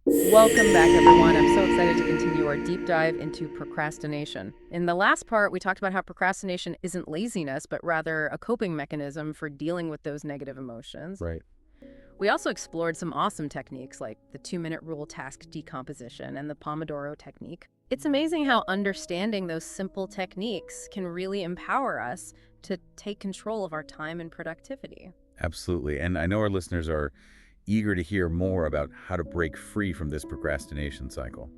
Welcome back, everyone. I'm so excited to continue our deep dive into procrastination. In the last part, we talked about how procrastination isn't laziness, but rather a coping mechanism for dealing with those negative emotions. Right. We also explored some awesome techniques like the 2-minute rule task decomposition and the Pomodoro technique. It's amazing how understanding those simple techniques can really empower us to take control of our time and productivity. Absolutely. And I know our listeners are eager to hear more about how to break free from this procrastination cycle.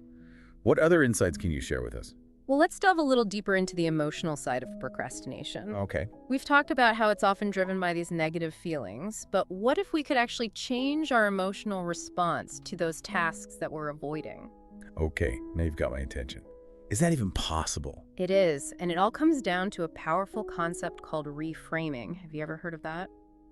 What other insights can you share with us? Well, let's delve a little deeper into the emotional side of procrastination. Okay. We've talked about how it's often driven by these negative feelings, but what if we could actually change our emotional response to those tasks that we're avoiding? Okay, now you've got my attention. Is that even possible? It is, and it all comes down to a powerful concept called reframing. Have you ever heard of that?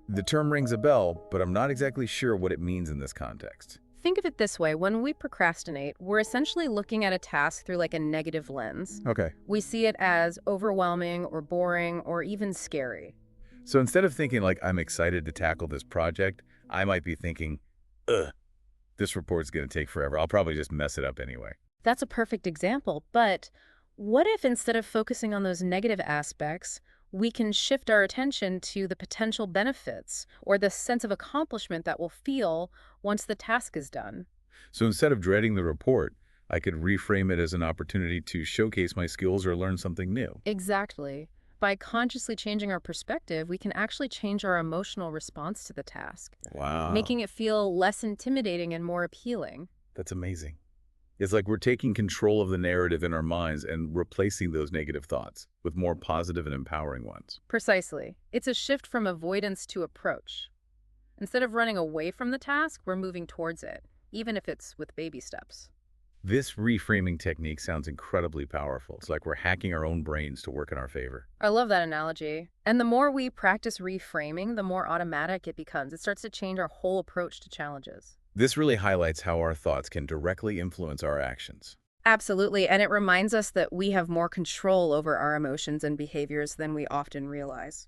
The term rings a bell, but I'm not exactly sure what it means in this context. Think of it this way. When we procrastinate, we're essentially looking at a task through like a negative lens. Okay. We see it as overwhelming or boring or even scary. So instead of thinking like I'm excited to tackle this project, I might be thinking, ugh, this report's going to take forever. I'll probably just mess it up anyway. That's a perfect example, but what if instead of focusing on those negative aspects, we can shift our attention to the potential benefits or the sense of accomplishment that we'll feel once the task is done? So instead of dreading the report, I could reframe it as an opportunity to showcase my skills or learn something new. Exactly. By consciously changing our perspective, we can actually change our emotional response to the task, Wow. making it feel less intimidating and more appealing. That's amazing. It's like we're taking control of the narrative in our minds and replacing those negative thoughts with more positive and empowering ones. Precisely. It's a shift from avoidance to approach. Instead of running away from the task, we're moving towards it, even if it's with baby steps. This reframing technique sounds incredibly powerful. It's like we're hacking our own brains to work in our favor. I love that analogy. And the more we practice reframing, the more automatic it becomes. It starts to change our whole approach to challenges. This really highlights how our thoughts can directly influence our actions. Absolutely. And it reminds us that we have more control over our emotions and behaviors than we often realize.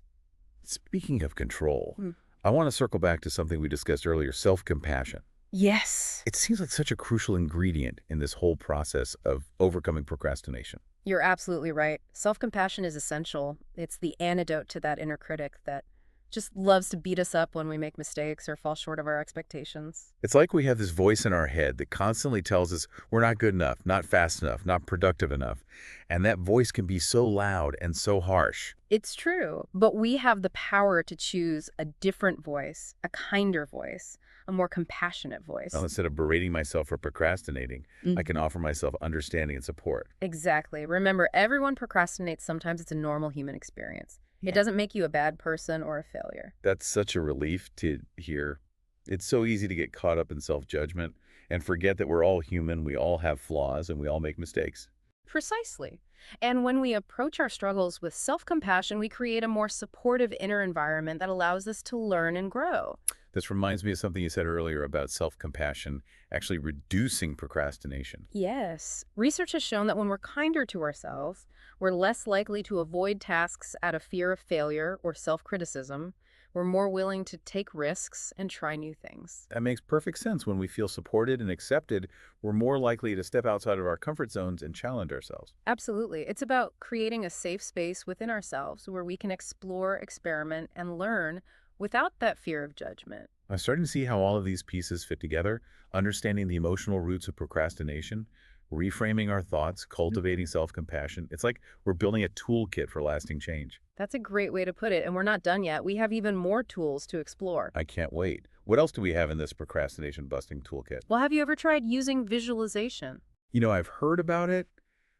Speaking of control, Hmm. I want to circle back to something we discussed earlier, self-compassion. Yes, It seems like such a crucial ingredient in this whole process of overcoming procrastination. you're absolutely right. Self-compassion is essential. It's the antidote to that inner critic that just loves to beat us up when we make mistakes or fall short of our expectations. It's like we have this voice in our head that constantly tells us we're not good enough, not fast enough, not productive enough. And that voice can be so loud and so harsh. It's true, but we have the power to choose a different voice, a kinder voice, a more compassionate voice. Well, instead of berating myself for procrastinating, I can offer myself understanding and support. Exactly. Remember, everyone procrastinates sometimes. It's a normal human experience. Yeah. It doesn't make you a bad person or a failure. That's such a relief to hear. It's so easy to get caught up in self-judgment and forget that we're all human, we all have flaws, and we all make mistakes. Precisely. And when we approach our struggles with self-compassion, we create a more supportive inner environment that allows us to learn and grow. This reminds me of something you said earlier about self-compassion actually reducing procrastination. Yes. Research has shown that when we're kinder to ourselves, we're less likely to avoid tasks out of fear of failure or self-criticism. We're more willing to take risks and try new things. That makes perfect sense. When we feel supported and accepted, we're more likely to step outside of our comfort zones and challenge ourselves. Absolutely. It's about creating a safe space within ourselves where we can explore, experiment, and learn without that fear of judgment. I'm starting to see how all of these pieces fit together, understanding the emotional roots of procrastination, reframing our thoughts, cultivating self-compassion. It's like we're building a toolkit for lasting change. That's a great way to put it, and we're not done yet. We have even more tools to explore. I can't wait. What else do we have in this procrastination busting toolkit? Well, have you ever tried using visualization? You know, I've heard about it,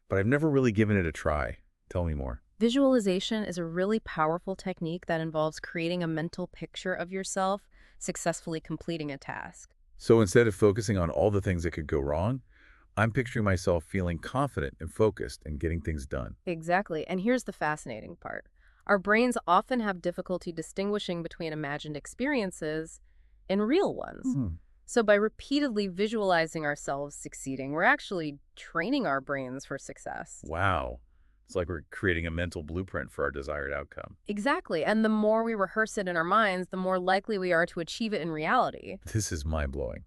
but I've never really given it a try. Tell me more. Visualization is a really powerful technique that involves creating a mental picture of yourself successfully completing a task. So instead of focusing on all the things that could go wrong, I'm picturing myself feeling confident and focused and getting things done. Exactly. And here's the fascinating part. Our brains often have difficulty distinguishing between imagined experiences and real ones. So by repeatedly visualizing ourselves succeeding, we're actually training our brains for success. Wow. It's like we're creating a mental blueprint for our desired outcome. Exactly. And the more we rehearse it in our minds, the more likely we are to achieve it in reality. This is mind-blowing.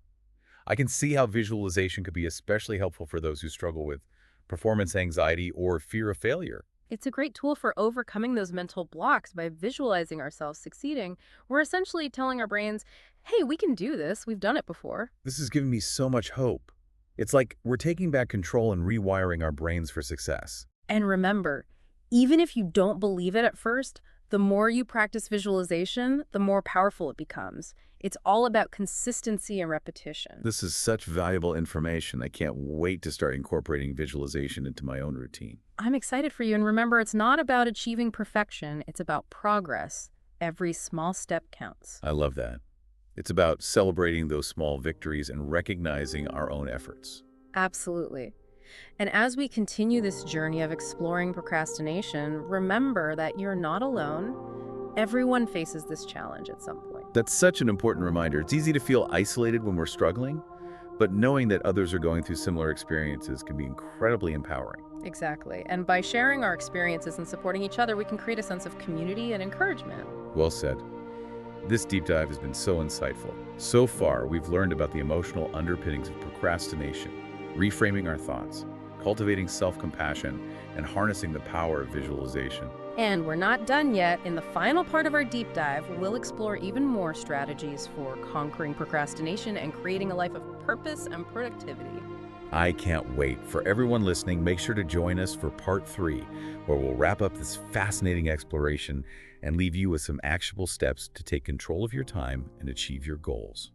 I can see how visualization could be especially helpful for those who struggle with performance anxiety or fear of failure. It's a great tool for overcoming those mental blocks by visualizing ourselves succeeding. We're essentially telling our brains, hey, we can do this. We've done it before. This has given me so much hope. It's like we're taking back control and rewiring our brains for success. And remember, even if you don't believe it at first, the more you practice visualization, the more powerful it becomes. It's all about consistency and repetition. This is such valuable information. I can't wait to start incorporating visualization into my own routine. I'm excited for you, and remember, it's not about achieving perfection, it's about progress. Every small step counts. I love that. It's about celebrating those small victories and recognizing our own efforts. Absolutely. And as we continue this journey of exploring procrastination, remember that you're not alone. Everyone faces this challenge at some point. That's such an important reminder. It's easy to feel isolated when we're struggling, but knowing that others are going through similar experiences can be incredibly empowering. Exactly. And by sharing our experiences and supporting each other, we can create a sense of community and encouragement. Well said. This deep dive has been so insightful. So far, we've learned about the emotional underpinnings of procrastination, reframing our thoughts, cultivating self-compassion, and harnessing the power of visualization. And we're not done yet. In the final part of our deep dive, we'll explore even more strategies for conquering procrastination and creating a life of purpose and productivity. I can't wait. For everyone listening, make sure to join us for part 3, where we'll wrap up this fascinating exploration and leave you with some actionable steps to take control of your time and achieve your goals.